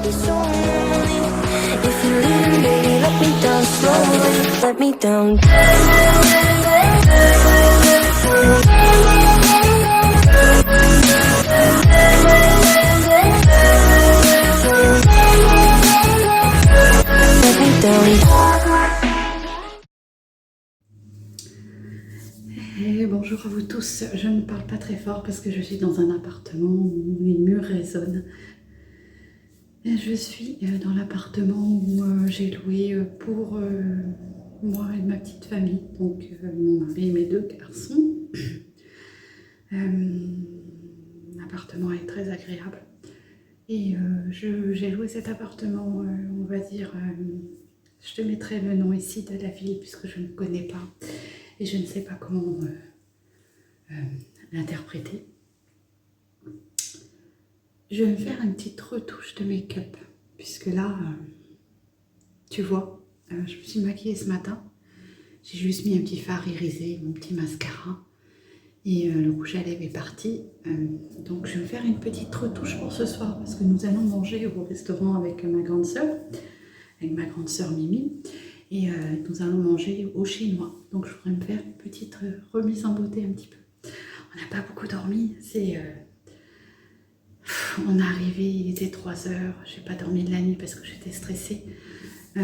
be so lonely. If you're leaving, baby, let me down slowly. Let me down. Let me down. Et bonjour à vous tous, je ne parle pas très fort parce que je suis dans un appartement où les murs résonnent. Et je suis dans l'appartement où j'ai loué pour moi et ma petite famille, donc mon mari et mes 2 garçons. L'appartement est très agréable et j'ai loué cet appartement, on va dire, je te mettrai le nom ici de la ville puisque je ne connais pas. Et je ne sais pas comment l'interpréter. Je vais me faire une petite retouche de make-up. Puisque là, tu vois, je me suis maquillée ce matin. J'ai juste mis un petit fard irisé, mon petit mascara. Et le rouge à lèvres est parti. Donc je vais me faire une petite retouche pour ce soir. Parce que nous allons manger au restaurant avec ma grande sœur. Avec ma grande sœur Mimi. Et nous allons manger au chinois. Donc je voudrais me faire une petite remise en beauté un petit peu. On n'a pas beaucoup dormi. On est arrivé, il était 3 heures. J'ai pas dormi de la nuit parce que j'étais stressée. Et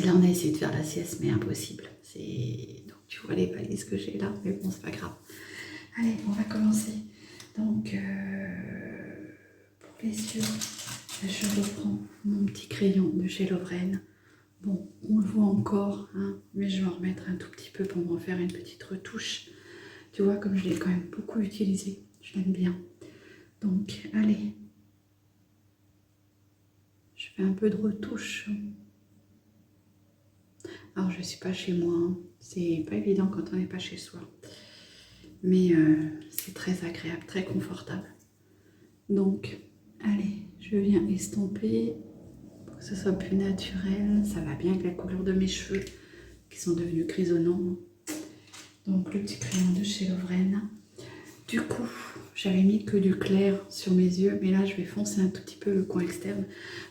là on a essayé de faire la sieste mais impossible. Donc tu vois les valises que j'ai là. Mais bon c'est pas grave. Allez on va commencer. Donc pour les yeux. Je reprends mon petit crayon de chez Lovren. Bon, on le voit encore, hein, mais je vais en remettre un tout petit peu pour m'en faire une petite retouche. Tu vois, comme je l'ai quand même beaucoup utilisé, je l'aime bien. Donc, allez. Je fais un peu de retouche. Alors, je ne suis pas chez moi. Hein. C'est pas évident quand on n'est pas chez soi. Mais c'est très agréable, très confortable. Donc, allez, je viens estomper pour que ce soit plus naturel. Ça va bien avec la couleur de mes cheveux qui sont devenus grisonnants. Donc le petit crayon de chez Lovren. Du coup, j'avais mis que du clair sur mes yeux, mais là je vais foncer un tout petit peu le coin externe.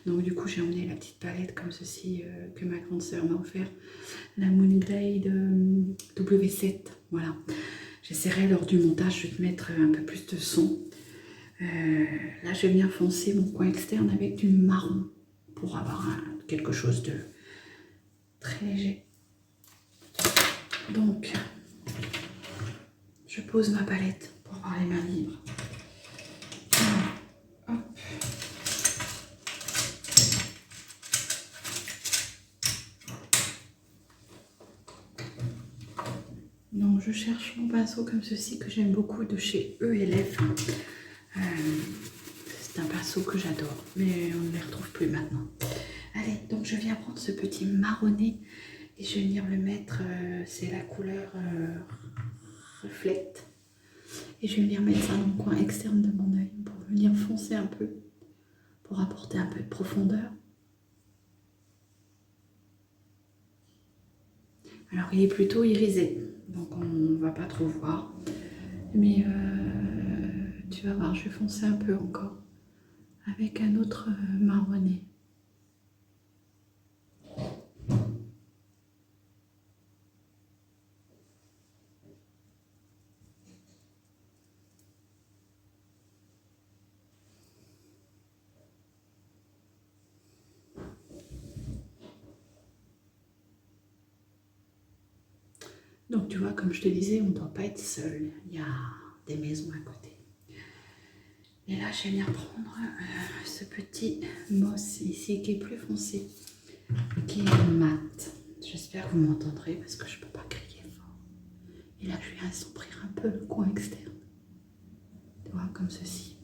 Donc du coup j'ai emmené la petite palette comme ceci que ma grande sœur m'a offert. La Moonglade W7. Voilà. J'essaierai lors du montage de te mettre un peu plus de son. Là, je vais bien foncer mon coin externe avec du marron pour avoir quelque chose de très léger. Donc, je pose ma palette pour avoir les mains libres. Hop. Donc, je cherche mon pinceau comme ceci que j'aime beaucoup de chez ELF. C'est un pinceau que j'adore, mais on ne les retrouve plus maintenant. Allez, donc je viens prendre ce petit marronné et je vais venir le mettre, c'est la couleur Reflect. Et je vais venir mettre ça dans le coin externe de mon œil pour venir foncer un peu, pour apporter un peu de profondeur. Alors il est plutôt irisé, donc on ne va pas trop voir. Mais tu vas voir, je vais foncer un peu encore avec un autre marronné. Donc tu vois, comme je te disais, on ne doit pas être seul. Il y a des maisons à côté. Et là, je vais venir prendre ce petit moss ici qui est plus foncé, qui est mat. J'espère que vous m'entendrez parce que je ne peux pas crier fort. Et là, je viens assombrir un peu le coin externe. Tu vois, comme ceci.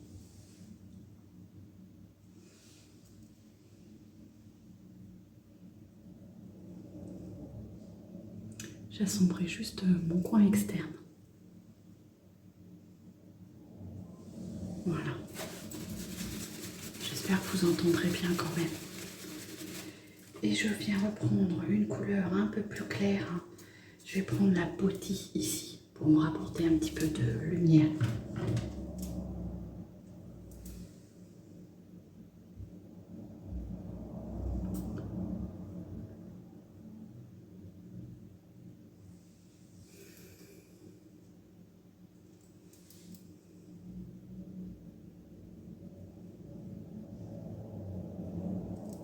J'assombris juste mon coin externe. Voilà. J'espère que vous entendrez bien quand même. Et je viens reprendre une couleur un peu plus claire. Je vais prendre la Beauty ici pour me rapporter un petit peu de lumière.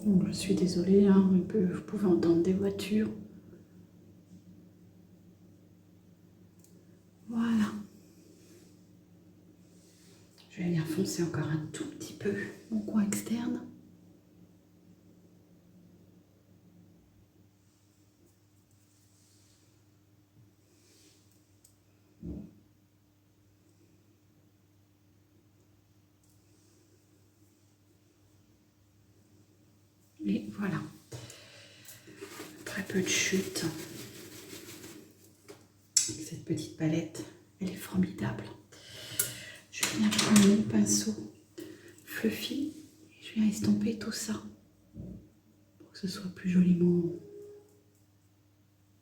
Donc, je suis désolée, hein, vous pouvez entendre des voitures. Voilà. Je vais venir foncer encore un tout petit peu mon coin externe. Et voilà. Très peu de chute. Cette petite palette, elle est formidable. Je viens prendre mon pinceau fluffy et je viens estomper tout ça pour que ce soit plus joliment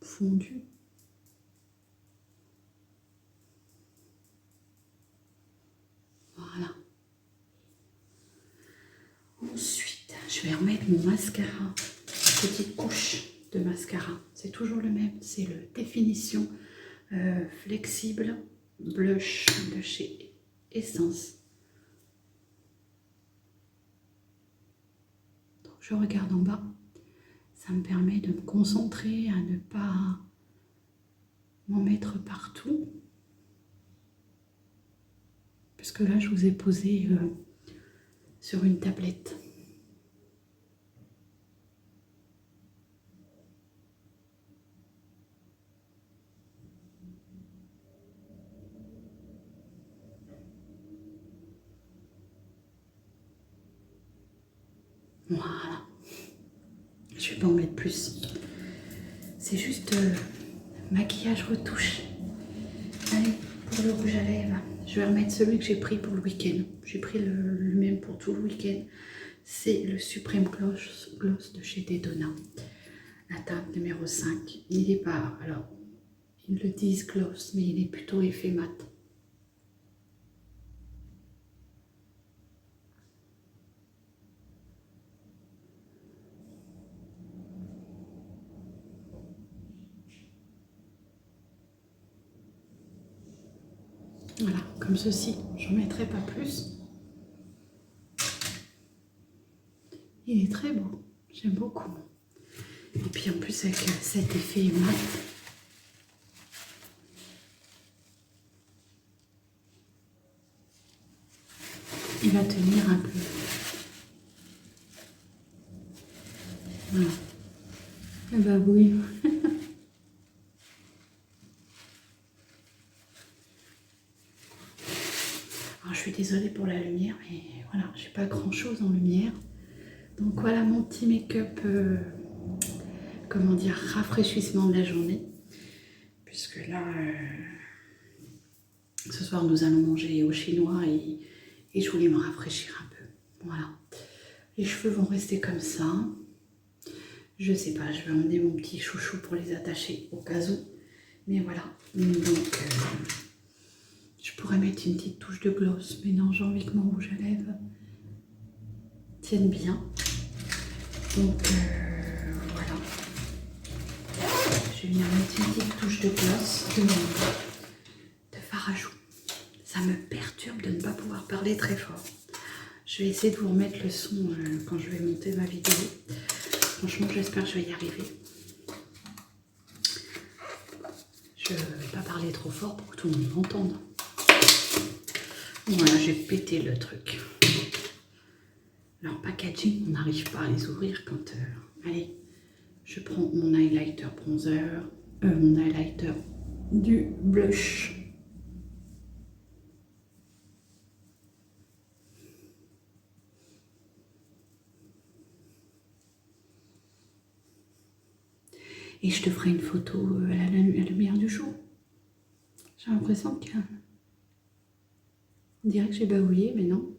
fondu. Voilà. Ensuite, je vais remettre mon mascara, petite couche de mascara. C'est toujours le même, c'est le Définition Flexible Blush de chez Essence. Donc, je regarde en bas, ça me permet de me concentrer à ne pas m'en mettre partout. Puisque là, je vous ai posé sur une tablette. Voilà. Je vais pas en mettre plus. C'est juste maquillage retouche. Allez, pour le rouge à lèvres, je vais remettre celui que j'ai pris pour le week-end. J'ai pris le même pour tout le week-end. C'est le Supreme Gloss de chez Dedona. La teinte numéro 5. Il n'est pas, alors, ils le disent gloss, mais il est plutôt effet mat. Voilà, comme ceci. Je n'en mettrai pas plus. Il est très beau. J'aime beaucoup. Et puis en plus avec cet effet mat. Il va tenir un peu. Voilà. Eh ben oui. Alors, je suis désolée pour la lumière, mais voilà, j'ai pas grand chose en lumière. Donc voilà mon petit make-up, comment dire, rafraîchissement de la journée. Puisque là, ce soir nous allons manger au chinois et je voulais me rafraîchir un peu. Voilà. Les cheveux vont rester comme ça. Je sais pas, je vais emmener mon petit chouchou pour les attacher au cas où. Mais voilà. Donc, je pourrais mettre une petite touche de gloss. Mais non, j'ai envie que mon rouge à lèvres tienne bien. Donc, voilà. Je vais venir mettre une petite touche de gloss de Farajou. Ça me perturbe de ne pas pouvoir parler très fort. Je vais essayer de vous remettre le son quand je vais monter ma vidéo. Franchement, j'espère que je vais y arriver. Je ne vais pas parler trop fort pour que tout le monde m'entende. Voilà, j'ai pété le truc. Alors, packaging, on n'arrive pas à les ouvrir quand... allez, je prends mon highlighter bronzer, mon highlighter du blush. Et je te ferai une photo à la lumière du jour. J'ai l'impression que... on dirait que j'ai bavouillé, mais non.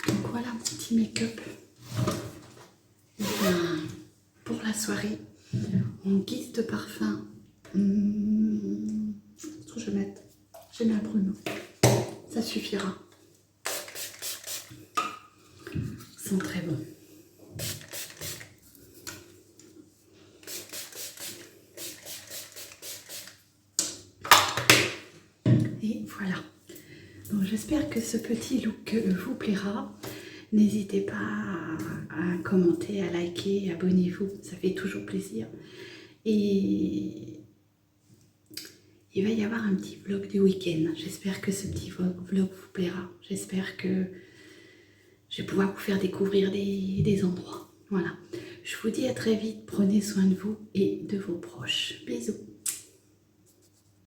Donc voilà mon petit make-up. Pour la soirée, en guise de parfum, qu'est-ce que je vais mettre? Je mets un pruneau, ça suffira. sont très bons. Et voilà. Donc j'espère que ce petit look vous plaira. N'hésitez pas à commenter, à liker, abonnez-vous, ça fait toujours plaisir. Et il va y avoir un petit vlog du week-end. J'espère que ce petit vlog vous plaira. J'espère que je vais pouvoir vous faire découvrir des endroits. Voilà. Je vous dis à très vite. Prenez soin de vous et de vos proches. Bisous.